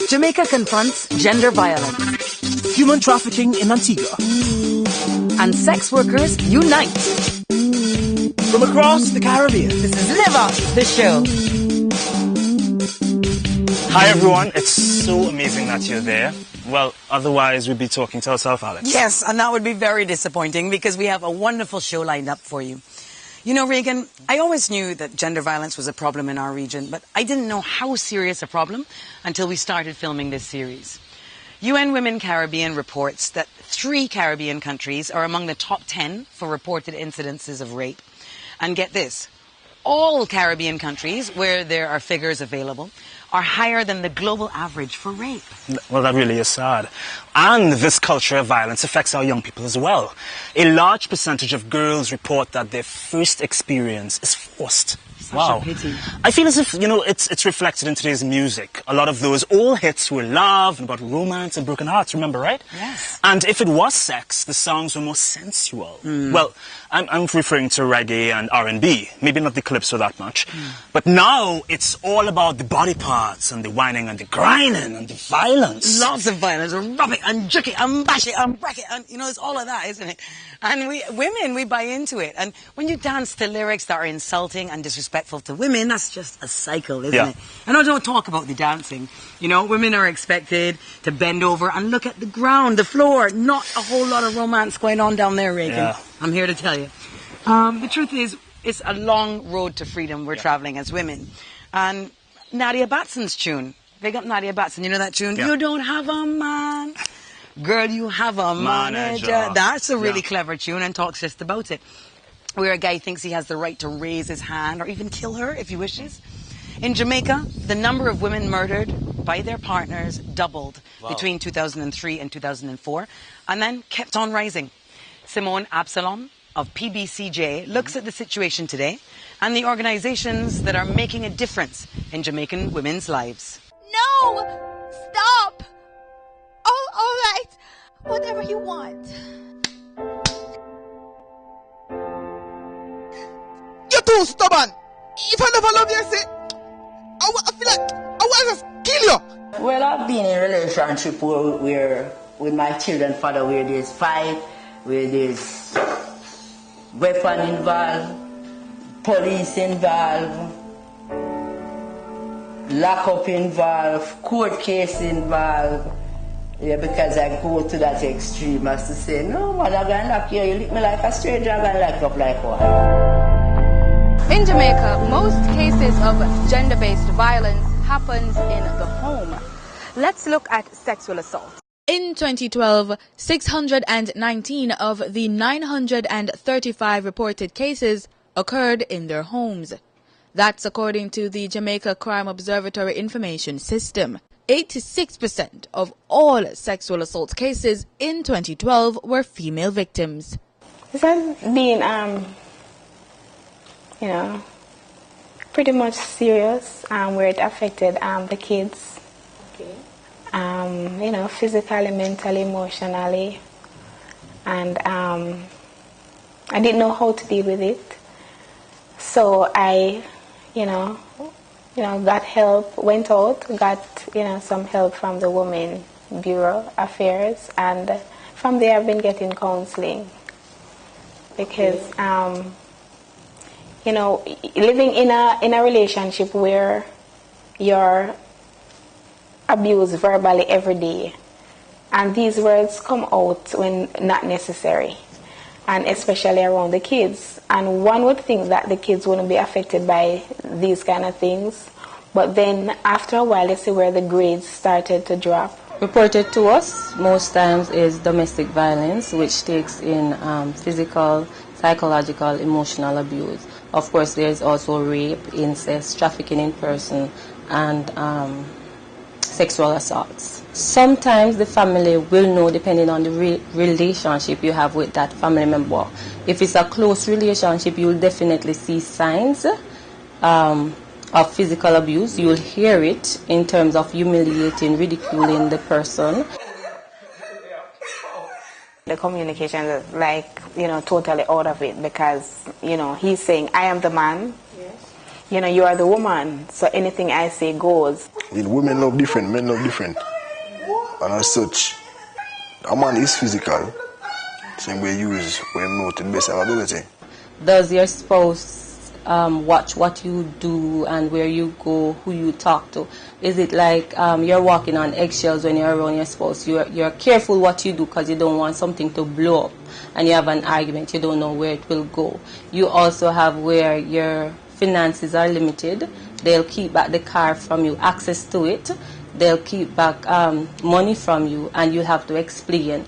Jamaica confronts gender violence. Human trafficking in Antigua. And sex workers unite. From across the Caribbean. This is Live Up, the show. Hi everyone, it's so amazing that you're there. Well, otherwise we'd be talking to ourselves, Alex. Yes, and that would be very disappointing because we have a wonderful show lined up for you. You know, Reagan, I always knew that gender violence was a problem in our region, but I didn't know how serious a problem until we started filming this series. UN Women Caribbean reports that 3 Caribbean countries are among the top 10 for reported incidences of rape. And get this, all Caribbean countries where there are figures available are higher than the global average for rape. Well, that really is sad. And this culture of violence affects our young people as well. A large percentage of girls report that their first experience is forced. Such a pity. I feel as if, you know, it's reflected in today's music. A lot of those old hits were love and about romance and broken hearts, remember, right? Yes. And if it was sex, the songs were more sensual. Well, I'm referring to reggae and R&B, maybe not the calypso that much. But now it's all about the body parts and the whining and the grinding and the violence. Lots of violence, rub it and jerk it and bash it and break it, and you know, it's all of that, isn't it? And we buy into it. And when you dance to lyrics that are insulting and disrespectful to women, that's just a cycle, isn't it? And I don't talk about the dancing. You know, women are expected to bend over and look at the ground, the floor. Not a whole lot of romance going on down there, Reagan. Yeah. I'm here to tell you. The truth is, it's a long road to freedom we're traveling as women. And Nadia Batson's tune, big up Nadia Batson, you know that tune? You don't have a man, girl, you have a manager. That's a really clever tune and talks just about it. Where a guy thinks he has the right to raise his hand or even kill her if he wishes. In Jamaica, the number of women murdered by their partners doubled between 2003 and 2004, and then kept on rising. Simone Absalom of PBCJ looks at the situation today and the organizations that are making a difference in Jamaican women's lives. No! Stop! All right. Whatever you want. You're too stubborn. If I never love you, I say, I feel like I want to just kill you. Well, I've been in a relationship where with my children father, where there's fight, where there's weapon involved, police involved, lockup involved, court case involved. Yeah, because I go to that extreme as to say, no man, I'm going to lock you. You lick me like a stranger, I'm going to lock you up like one. In Jamaica, most cases of gender-based violence happens in the home. Let's look at sexual assault. In 2012, 619 of the 935 reported cases occurred in their homes. That's according to the Jamaica Crime Observatory Information System. 86% of all sexual assault cases in 2012 were female victims. This has been, pretty much serious where it affected the kids. Okay. Physically, mentally, emotionally. And I didn't know how to deal with it. So I, got help, went out, got, some help from the Women Bureau Affairs. And from there I've been getting counseling. Because, living in a relationship where you're abused verbally every day, and these words come out when not necessary, and especially around the kids. And one would think that the kids wouldn't be affected by these kind of things, but then after a while, you see where the grades started to drop. Reported to us most times is domestic violence, which takes in physical, psychological, emotional abuse. Of course, there is also rape, incest, trafficking in person, and sexual assaults. Sometimes the family will know, depending on the relationship you have with that family member. If it's a close relationship, you'll definitely see signs of physical abuse. You'll hear it in terms of humiliating, ridiculing the person. The communication is totally out of it because, he's saying, I am the man. Yes. you know, you are the woman, so anything I say goes. Women love different, men love different. And as such, a man is physical. Same way you use when not in best ability. Does your spouse watch what you do and where you go, who you talk to? Is it like you're walking on eggshells when you're around your spouse? You're careful what you do because you don't want something to blow up and you have an argument, you don't know where it will go. You also have where your finances are limited. They'll keep back the car from you, access to it. They'll keep back money from you, and you have to explain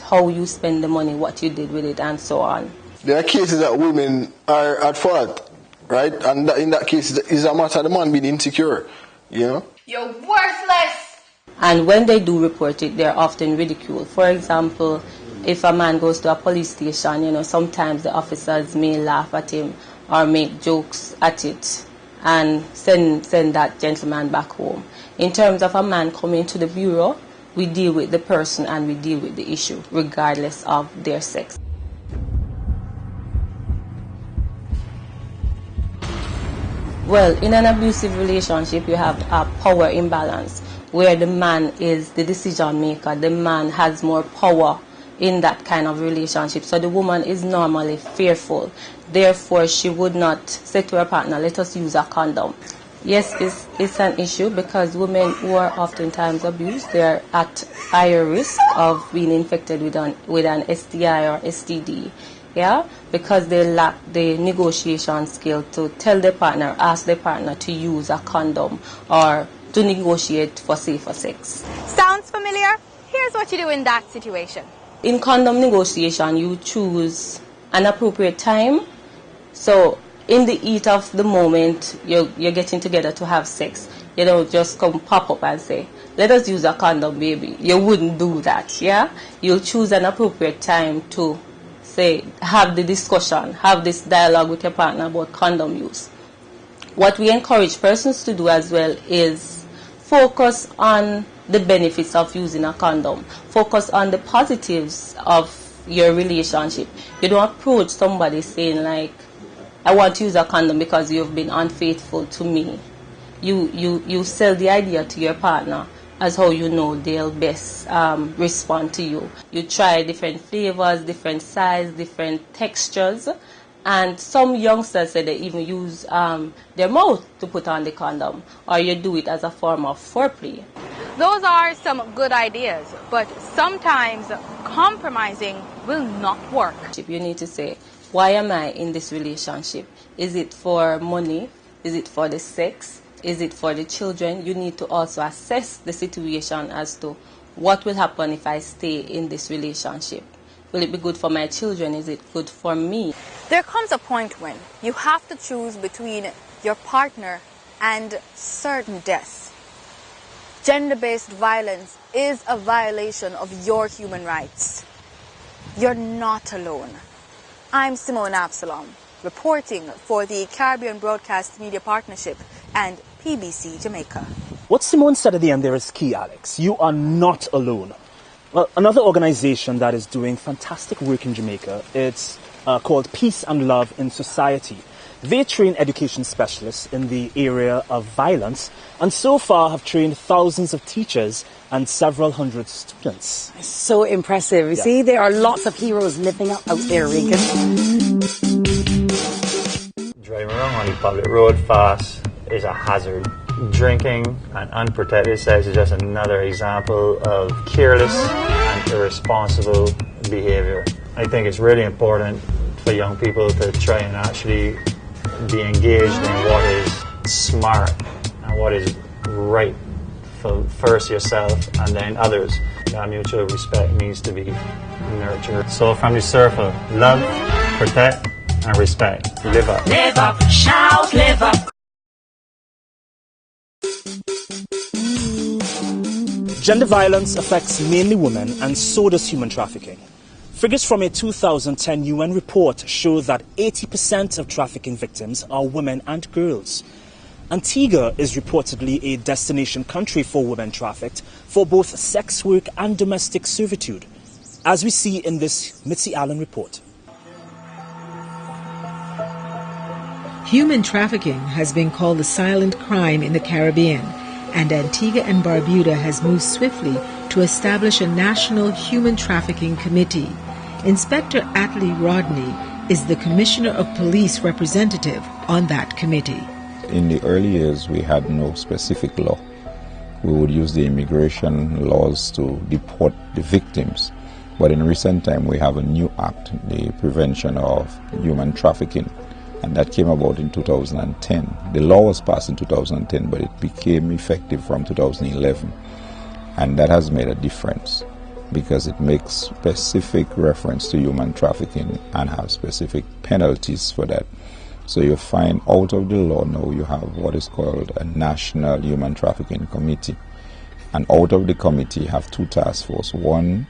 how you spend the money, what you did with it, and so on. There are cases that women are at fault, right? And in that case, it's a matter of the man being insecure, you know? You're worthless! And when they do report it, they're often ridiculed. For example, if a man goes to a police station, you know, sometimes the officers may laugh at him or make jokes at it and send that gentleman back home. In terms of a man coming to the bureau, we deal with the person and we deal with the issue, regardless of their sex. Well, in an abusive relationship, you have a power imbalance where the man is the decision maker. The man has more power in that kind of relationship. So the woman is normally fearful. Therefore, she would not say to her partner, let us use a condom. Yes, it's an issue because women who are oftentimes abused, they are at higher risk of being infected with an STI or STD. Yeah, because they lack the negotiation skill to tell their partner, ask their partner to use a condom or to negotiate for safer sex. Sounds familiar? Here's what you do in that situation. In condom negotiation, you choose an appropriate time. So in the heat of the moment, you're getting together to have sex. You don't just come pop up and say, let us use a condom, baby. You wouldn't do that, yeah? You'll choose an appropriate time to say, have the discussion, have this dialogue with your partner about condom use. What we encourage persons to do as well is focus on the benefits of using a condom. Focus on the positives of your relationship. You don't approach somebody saying like, I want to use a condom because you've been unfaithful to me. You sell the idea to your partner as how you know they'll best respond to you. You try different flavors, different sizes, different textures. And some youngsters say they even use their mouth to put on the condom. Or you do it as a form of foreplay. Those are some good ideas, but sometimes compromising will not work. You need to say, why am I in this relationship? Is it for money? Is it for the sex? Is it for the children? You need to also assess the situation as to what will happen if I stay in this relationship. Will it be good for my children? Is it good for me? There comes a point when you have to choose between your partner and certain death. Gender-based violence is a violation of your human rights. You're not alone. I'm Simone Absalom, reporting for the Caribbean Broadcast Media Partnership and PBC Jamaica. What Simone said at the end there is key, Alex. You are not alone. Well, another organization that is doing fantastic work in Jamaica, it's called Peace and Love in Society. They train education specialists in the area of violence and so far have trained thousands of teachers and several hundred students. So impressive. You see, there are lots of heroes living out there, Reagan. Driving around on the public road fast is a hazard. Drinking and unprotected sex is just another example of careless and irresponsible behavior. I think it's really important for young people to try and actually be engaged in what is smart and what is right for first yourself and then others. That mutual respect needs to be nurtured. So from the circle, love, protect, and respect. Live up. Live up, shout, live up. Gender violence affects mainly women, and so does human trafficking. Figures from a 2010 UN report show that 80% of trafficking victims are women and girls. Antigua is reportedly a destination country for women trafficked for both sex work and domestic servitude, as we see in this Mitzi Allen report. Human trafficking has been called the silent crime in the Caribbean, and Antigua and Barbuda has moved swiftly to establish a national human trafficking committee. Inspector Atlee Rodney is the Commissioner of Police representative on that committee. In the early years, we had no specific law. We would use the immigration laws to deport the victims. But in recent time, we have a new act, the Prevention of Human Trafficking, and that came about in 2010. The law was passed in 2010, but it became effective from 2011. And that has made a difference because it makes specific reference to human trafficking and has specific penalties for that. So you find out of the law now you have what is called a National Human Trafficking Committee. And out of the committee you have two task forces. One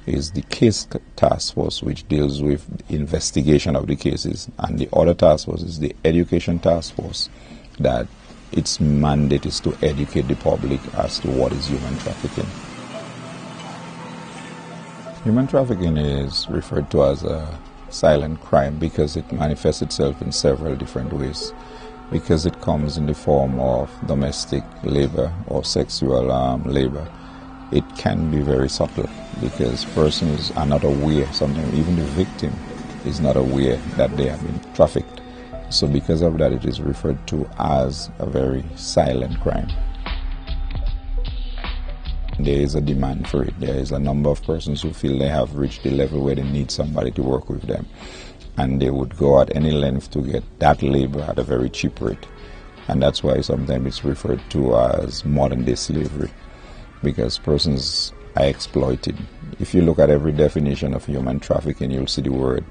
is the case task force, which deals with the investigation of the cases, and the other task force is the education task force, that its mandate is to educate the public as to what is human trafficking. Human trafficking is referred to as a silent crime because it manifests itself in several different ways, because it comes in the form of domestic labor or sexual labor. It can be very subtle because persons are not aware, sometimes even the victim is not aware that they have been trafficked. So because of that, it is referred to as a very silent crime. There is a demand for it. There is a number of persons who feel they have reached the level where they need somebody to work with them, and they would go at any length to get that labor at a very cheap rate. And that's why sometimes it's referred to as modern-day slavery, because persons are exploited. If you look at every definition of human trafficking, you'll see the word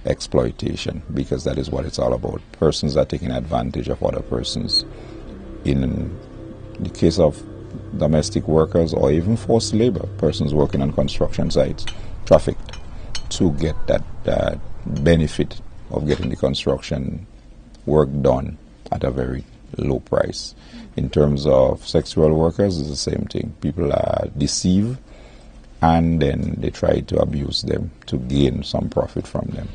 exploitation, because that is what it's all about. Persons are taking advantage of other persons. In the case of domestic workers or even forced labor, persons working on construction sites, trafficked to get that benefit of getting the construction work done at a very low price. In terms of sexual workers, it's the same thing. People are deceived and then they try to abuse them to gain some profit from them.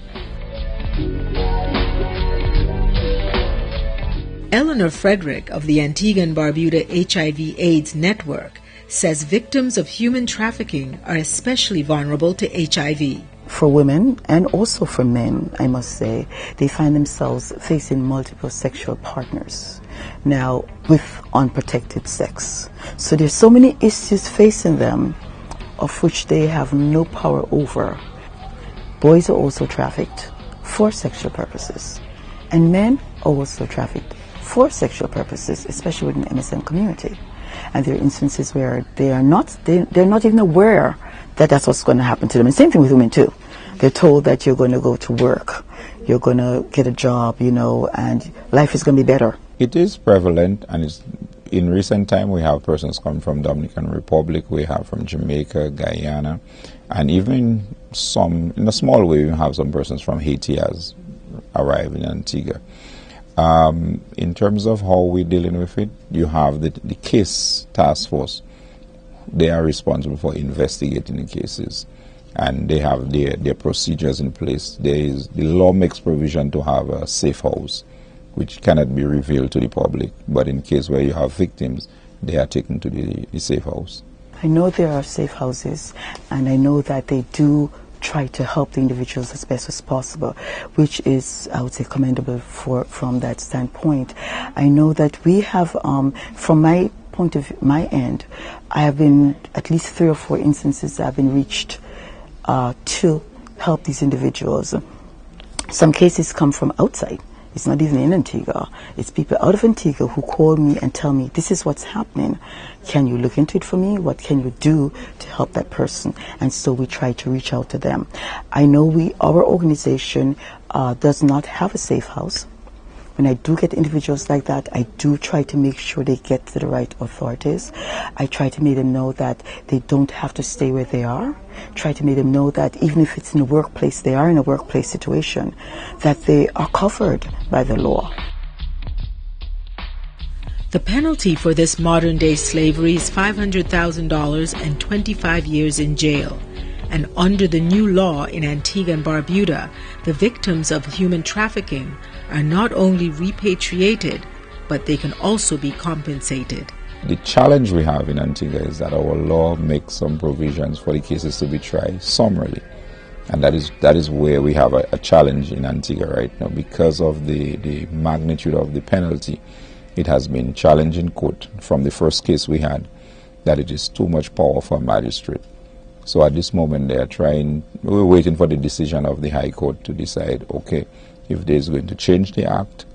Eleanor Frederick of the Antigua and Barbuda HIV/AIDS Network says victims of human trafficking are especially vulnerable to HIV. For women and also for men, I must say, they find themselves facing multiple sexual partners now with unprotected sex. So there's so many issues facing them of which they have no power over. Boys are also trafficked for sexual purposes, and men are also trafficked for sexual purposes, especially within the MSM community. And there are instances where they're not even aware that that's what's going to happen to them. And same thing with women too. They're told that you're going to go to work, you're going to get a job, and life is going to be better. It is prevalent, and in recent time we have persons come from Dominican Republic, we have from Jamaica, Guyana, and even in a small way, we have some persons from Haiti has arrived in Antigua. In terms of how we're dealing with it, you have the case task force. They are responsible for investigating the cases, and they have their procedures in place. The law makes provision to have a safe house, which cannot be revealed to the public, but in case where you have victims, they are taken to the safe house. I know there are safe houses, and I know that they do try to help the individuals as best as possible, which is, I would say, commendable from that standpoint. I know that we have, from my point of view, my end, I have been at least 3 or 4 instances that have been reached to help these individuals. Some cases come from outside. It's not even in Antigua. It's people out of Antigua who call me and tell me, this is what's happening. Can you look into it for me? What can you do to help that person? And so we try to reach out to them. I know our organization does not have a safe house. When I do get individuals like that, I do try to make sure they get to the right authorities. I try to make them know that they don't have to stay where they are. Try to make them know that even if it's in the workplace, they are in a workplace situation, that they are covered by the law. The penalty for this modern-day slavery is $500,000 and 25 years in jail. And under the new law in Antigua and Barbuda, the victims of human trafficking are not only repatriated, but they can also be compensated. The challenge we have in Antigua is that our law makes some provisions for the cases to be tried summarily. And that is where we have a challenge in Antigua right now. Because of the magnitude of the penalty, it has been challenged in court from the first case we had that it is too much power for a magistrate. So at this moment we're waiting for the decision of the High Court to decide, okay, if they're going to change the act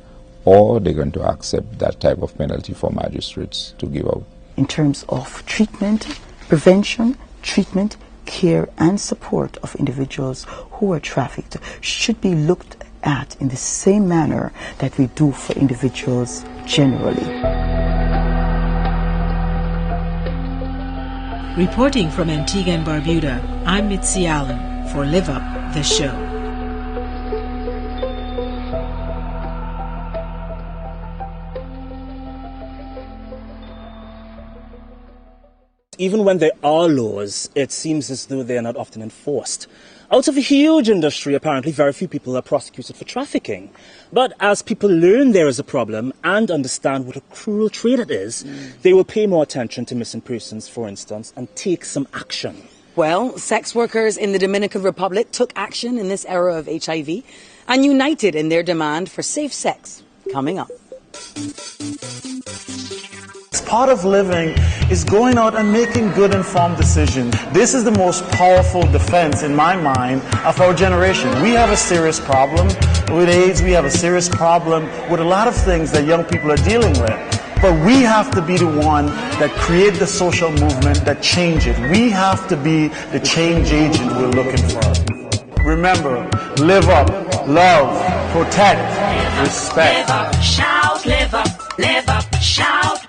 or they're going to accept that type of penalty for magistrates to give out. In terms of treatment, prevention, treatment, care and support of individuals who are trafficked should be looked at in the same manner that we do for individuals generally. Reporting from Antigua and Barbuda, I'm Mitzi Allen for Live Up, the show. Even when there are laws, it seems as though they are not often enforced. Out of a huge industry, apparently very few people are prosecuted for trafficking. But as people learn there is a problem and understand what a cruel trade it is, they will pay more attention to missing persons, for instance, and take some action. Well, sex workers in the Dominican Republic took action in this era of HIV and united in their demand for safe sex. Coming up. Part of living is going out and making good informed decisions. This is the most powerful defense in my mind of our generation. We have a serious problem with AIDS. We have a serious problem with a lot of things that young people are dealing with. But we have to be the one that create the social movement that change it. We have to be the change agent we're looking for. Remember, live up, love, protect, respect. Live up, shout, live up, shout.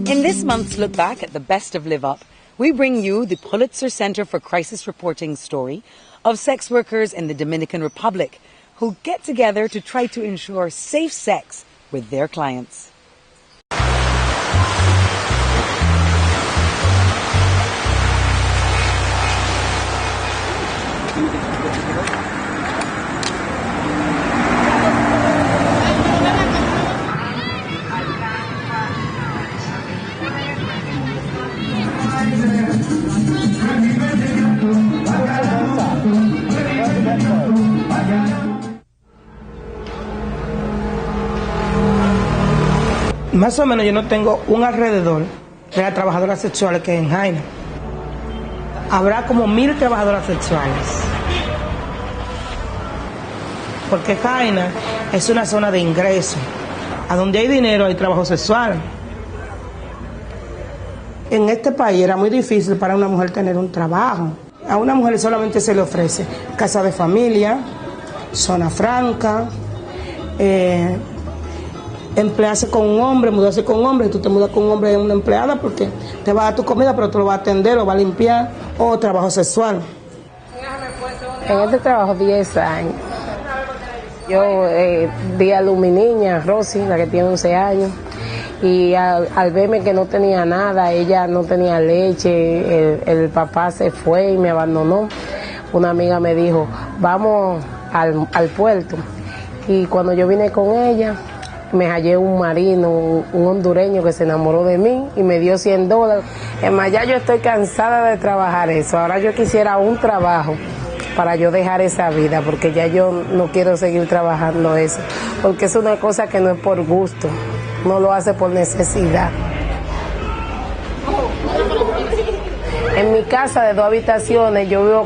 In this month's look back at the best of Live Up, we bring you the Pulitzer Center for Crisis Reporting story of sex workers in the Dominican Republic who get together to try to ensure safe sex with their clients. Más o menos yo no tengo un alrededor de las trabajadoras sexuales que hay en Jaina. Habrá como 1000 trabajadoras sexuales. Porque Jaina es una zona de ingreso. A donde hay dinero hay trabajo sexual. En este país era muy difícil para una mujer tener un trabajo. A una mujer solamente se le ofrece casa de familia, zona franca, emplearse con un hombre, mudarse con un hombre. Tú te mudas con un hombre, una empleada, porque te va a dar tu comida, pero tú lo vas a atender, lo vas a limpiar, o trabajo sexual. En este trabajo 10 años. Yo di a luz mi niña, Rosy, la que tiene 11 años, y al verme que no tenía nada, ella no tenía leche, el papá se fue y me abandonó. Una amiga me dijo, vamos al puerto. Y cuando yo vine con ella, me hallé un marino, un hondureño que se enamoró de mí y me dio $100. Es más, ya yo estoy cansada de trabajar eso. Ahora yo quisiera un trabajo para yo dejar esa vida, porque ya yo no quiero seguir trabajando eso, porque es una cosa que no es por gusto, no lo hace por necesidad. En mi casa de 2 habitaciones yo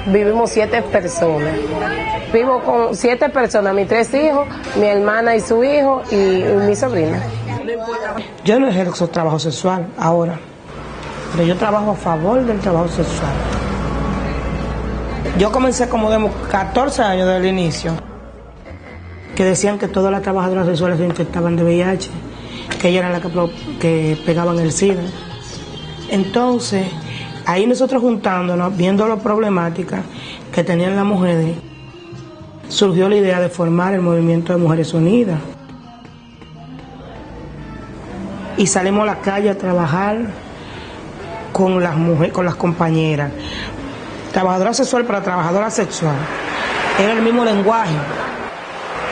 vivimos 7 personas. Vivo con 7 personas, mis 3 hijos, mi hermana y su hijo y mi sobrina. Yo no ejerzo trabajo sexual ahora, pero yo trabajo a favor del trabajo sexual. Yo comencé como de 14 años desde el inicio, que decían que todas las trabajadoras sexuales se infectaban de VIH, que ellas eran las que pegaban el SIDA. Entonces, ahí nosotros juntándonos, viendo la problemática que tenían las mujeres, surgió la idea de formar el movimiento de Mujeres Unidas. y salimos a la calle a trabajar con las mujeres, con las compañeras. Trabajadora sexual para trabajadora sexual. Era el mismo lenguaje.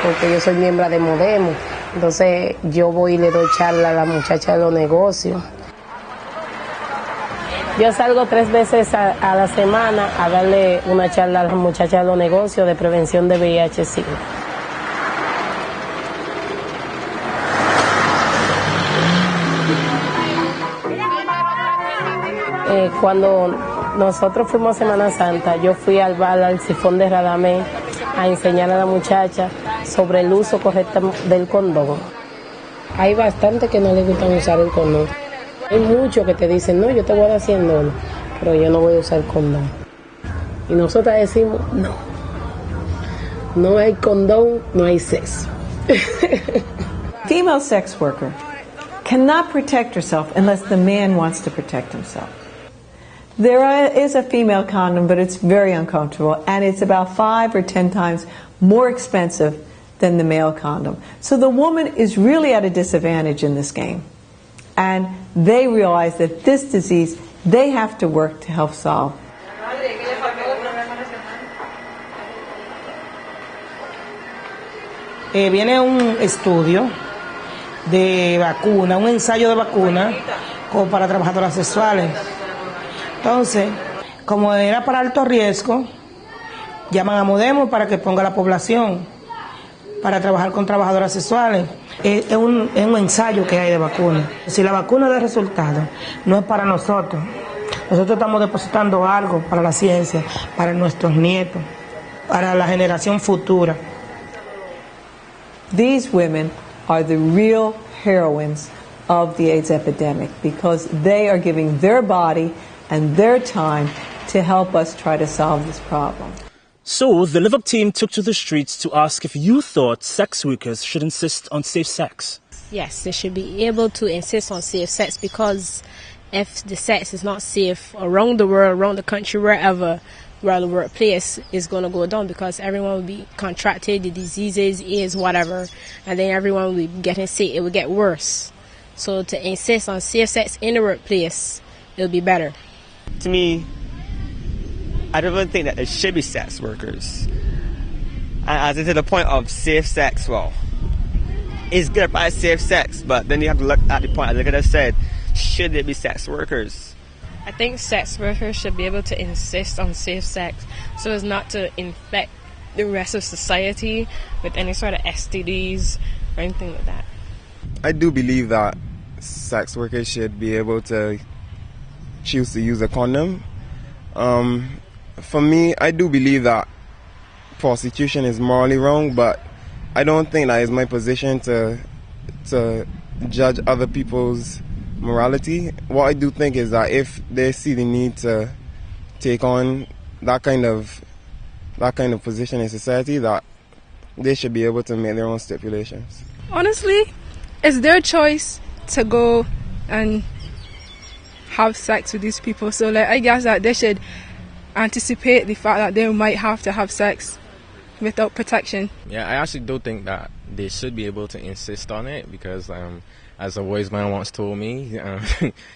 Porque yo soy miembro de Modemo. Entonces yo voy y le doy charla a la muchacha de los negocios. Yo salgo 3 veces a la semana a darle una charla a las muchachas de los negocios de prevención de VIH-Sida. Cuando nosotros fuimos a Semana Santa, yo fui al bar, al Sifón de Radamés, a enseñar a la muchacha sobre el uso correcto del condón. Hay bastante que no les gusta usar el condón. Hay muchos que te dicen, no, yo te voy a dar $100, pero yo no voy a usar condón. Y nosotros decimos, no. No hay condón, no hay sexo. Female sex worker cannot protect herself unless the man wants to protect himself. There is a female condom, but it's very uncomfortable, and it's about 5 or 10 times more expensive than the male condom. So the woman is really at a disadvantage in this game. And they realize that this disease they have to work to help solve. Viene un estudio de vacuna, un ensayo de vacuna como para trabajadoras sexuales. Entonces, como era para alto riesgo, llaman a Modemo para que ponga la población para trabajar con trabajadoras sexuales. Es un ensayo que hay de vacuna. Si la vacuna da resultado, no es para nosotros. Nosotros estamos depositando algo para la ciencia, para nuestros nietos, para la generación futura. These women are the real heroines of the AIDS epidemic because they are giving their body and their time to help us try to solve this problem. So, the Live Up team took to the streets to ask if you thought sex workers should insist on safe sex. Yes, they should be able to insist on safe sex because if the sex is not safe around the world, around the country, wherever the workplace is going to go down because everyone will be contracted the diseases, AIDS, whatever, and then everyone will be getting sick. It will get worse. So to insist on safe sex in the workplace, it'll be better. To me, I don't even think that there should be sex workers. And as to the point of safe sex, well, it's good about safe sex, but then you have to look at the point, like I said, should there be sex workers? I think sex workers should be able to insist on safe sex so as not to infect the rest of society with any sort of STDs or anything like that. I do believe that sex workers should be able to choose to use a condom. For me, I do believe that prostitution is morally wrong, but I don't think that is my position to judge other people's morality. What I do think is that if they see the need to take on that kind of position in society, that they should be able to make their own stipulations. Honestly, it's their choice to go and have sex with these people. So I guess that they should anticipate the fact that they might have to have sex without protection. Yeah, I actually do think that they should be able to insist on it because as a wise man once told me,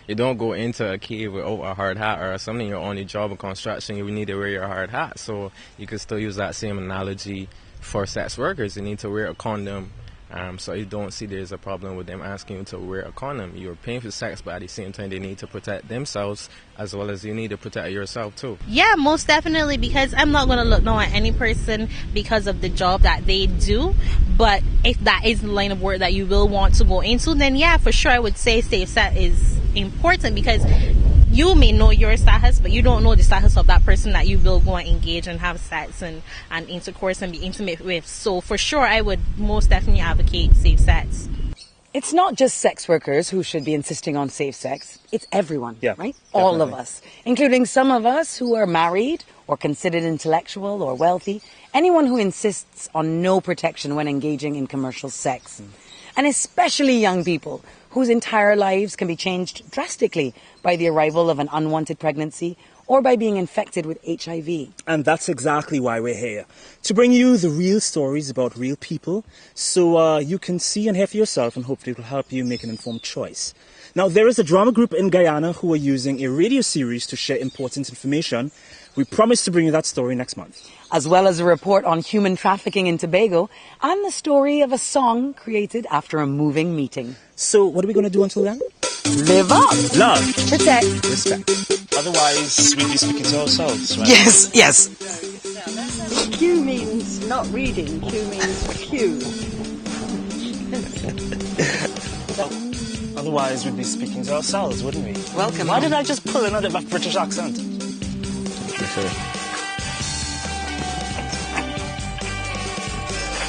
you don't go into a cave without a hard hat or something. You're on the job of construction, you need to wear your hard hat. So you could still use that same analogy for sex workers. You need to wear a condom. So I don't see there's a problem with them asking you to wear a condom. You're paying for sex, but at the same time, they need to protect themselves as well as you need to protect yourself too. Yeah, most definitely, because I'm not going to look down at any person because of the job that they do. But if that is the line of work that you will want to go into, then yeah, for sure I would say safe sex is important because you may know your status, but you don't know the status of that person that you will go and engage and have sex and intercourse and be intimate with. So for sure, I would most definitely advocate safe sex. It's not just sex workers who should be insisting on safe sex. It's everyone, right? Definitely. All of us, including some of us who are married or considered intellectual or wealthy. Anyone who insists on no protection when engaging in commercial sex. And especially young people whose entire lives can be changed drastically by the arrival of an unwanted pregnancy or by being infected with HIV. And that's exactly why we're here, to bring you the real stories about real people, so you can see and hear for yourself, and hopefully it will help you make an informed choice. Now, there is a drama group in Guyana who are using a radio series to share important information. We promise to bring you that story next month. As well as a report on human trafficking in Tobago and the story of a song created after a moving meeting. So what are we going to do until then? Live up. Love. Protect. Respect. Otherwise, we'd be speaking to ourselves, right? Yes, yes. Q means not reading. Q means Q. Otherwise, we'd be speaking to ourselves, wouldn't we? Welcome. Why did I just pull another British accent?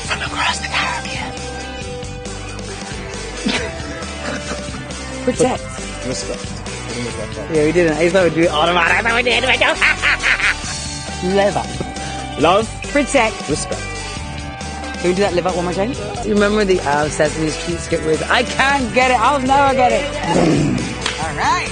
From across the Caribbean. Protect. Respect. Yeah, we didn't. I thought we'd do it automatic. I thought we did. Live up. Love. Protect. Respect. Can we do that live up one more time? You remember the Sesame Street skit where I can't get it. I'll never get it. All right.